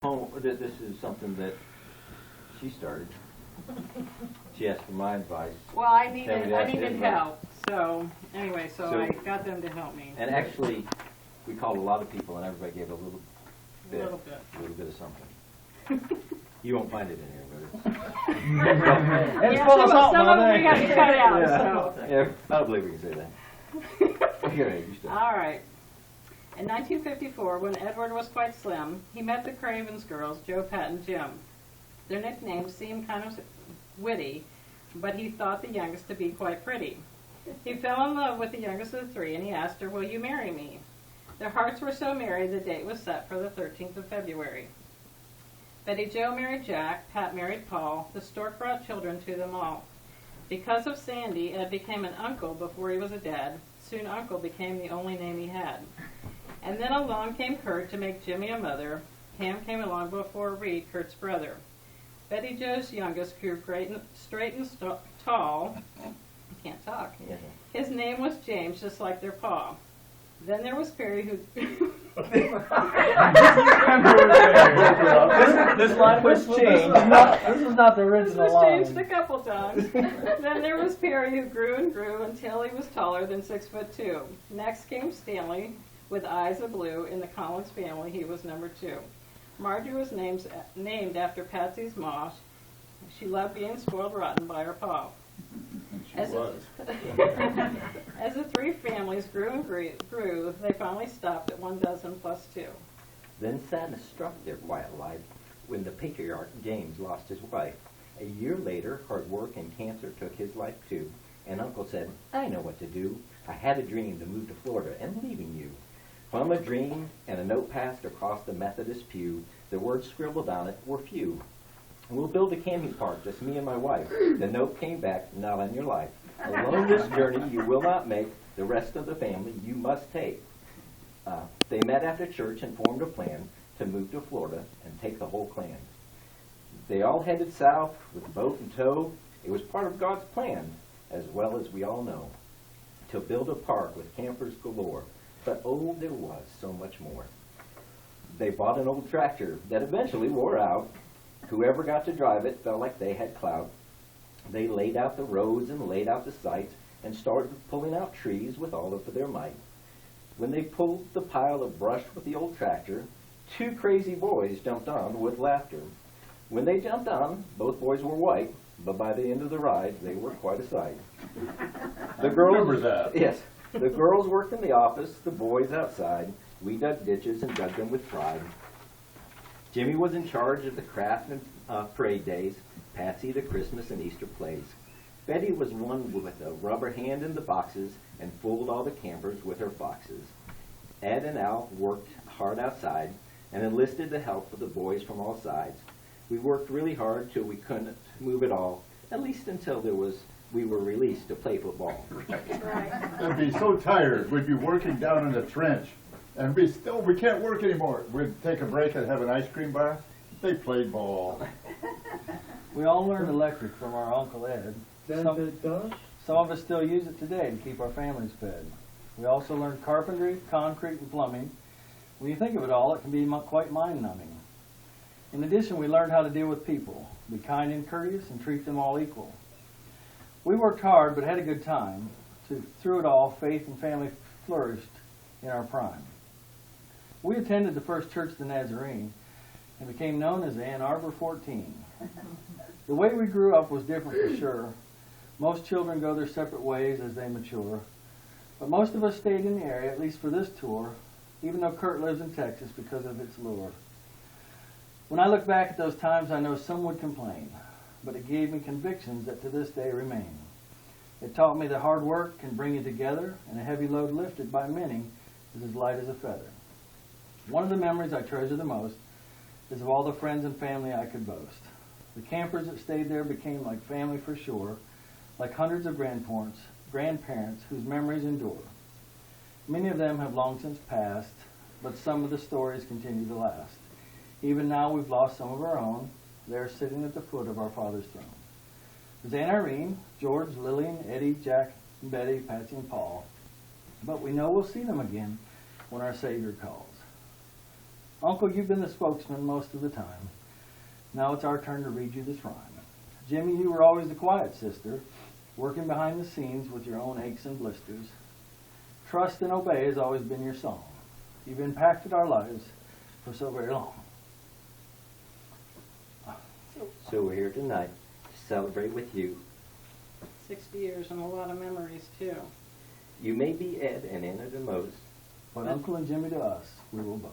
Oh, this is something that she started. She asked for my advice. Well, I Tell me needed that, didn't I? help. So anyway, so So- I got them to help me. And actually, we called a lot of people, and everybody gave a little A little bit. of something. You won't find it in here, but It's Yeah, full of something, some of them I we got to think. cut out. Yeah. So. yeah, I don't believe we can say that. Okay, you start. All right. In 1954, when Edward was quite slim, he met the Cravens girls, Joe, Pat, and Jim. Their nicknames seemed kind of witty, but he thought the youngest to be quite pretty. He fell in love with the youngest of the three, and he asked her, "Will you marry me?" Their hearts were so merry, the date was set for the 13th of February. Betty Jo married Jack, Pat married Paul. The stork brought children to them all. Because of Sandy, Ed became an uncle before he was a dad. Soon Uncle became the only name he had. And then along came Kurt to make Jimmy a mother. Pam came along before Reed, Kurt's brother. Betty Jo's youngest grew great and straight and tall. I can't talk. Yeah. His name was James, just like their pa. Then there was Perry, who This line was changed. This is not the original was line. changed a couple times. Then there was Perry, who grew and grew until he was taller than 6'2". Next came Stanley, with eyes of blue. In the Collins family, he was number 2. Marjorie was named after Patsy's ma. She loved being spoiled rotten by her pa. As the three families grew and grew, they finally stopped at 12 plus 2. Then sadness struck their quiet life when the patriarch James lost his wife. A year later, hard work and cancer took his life too. And Uncle said, "I know what to do. I had a dream to move to Florida and leaving you." From a dream and a note passed across the Methodist pew, the words scribbled on it were few. "We'll build a camping park, just me and my wife." The note came back, "Not on your life. Alone this journey you will not make. The rest of the family you must take." They met after church and formed a plan to move to Florida and take the whole clan. They all headed south with boat in tow. It was part of God's plan, as well as we all know, to build a park with campers galore. But oh, there was so much more. They bought an old tractor that eventually wore out. Whoever got to drive it felt like they had clout. They laid out the roads and laid out the sights and started pulling out trees with all of their might. When they pulled the pile of brush with the old tractor, 2 crazy boys jumped on with laughter. When they jumped on, both boys were white, but by the end of the ride, they were quite a sight. The girls, remember that. Yes, the girls worked in the office, the boys outside. We dug ditches and dug them with pride. Jimmy was in charge of the craft and parade days, Patsy the Christmas and Easter plays. Betty was one with a rubber hand in the boxes and fooled all the campers with her foxes. Ed and Al worked hard outside and enlisted the help of the boys from all sides. We worked really hard till we couldn't move at all, at least until we were released to play football. I'd be so tired. We'd be working down in the trench, and we can't work anymore. We'd take a break and have an ice cream bar. They played ball. We all learned electric from our Uncle Ed. Some of us still use it today to keep our families fed. We also learned carpentry, concrete, and plumbing. When you think of it all, it can be quite mind-numbing. In addition, we learned how to deal with people, be kind and courteous, and treat them all equal. We worked hard but had a good time. Through it all, faith and family flourished in our prime. We attended the First Church of the Nazarene and became known as Ann Arbor 14. The way we grew up was different for sure. Most children go their separate ways as they mature. But most of us stayed in the area, at least for this tour, even though Kurt lives in Texas because of its lure. When I look back at those times, I know some would complain, but it gave me convictions that to this day remain. It taught me that hard work can bring you together, and a heavy load lifted by many is as light as a feather. One of the memories I treasure the most is of all the friends and family I could boast. The campers that stayed there became like family for sure, like hundreds of grandparents whose memories endure. Many of them have long since passed, but some of the stories continue to last. Even now we've lost some of our own. They're sitting at the foot of our Father's throne. There's Aunt Irene, George, Lillian, Eddie, Jack, and Betty, Patsy, and Paul. But we know we'll see them again when our Savior calls. Uncle, you've been the spokesman most of the time. Now it's our turn to read you this rhyme. Jimmy, you were always the quiet sister, working behind the scenes with your own aches and blisters. Trust and obey has always been your song. You've impacted our lives for so very long. So we're here tonight to celebrate with you. 60 years and a lot of memories, too. You may be Ed and Anna the most, But Uncle and Jimmy to us, we will boast.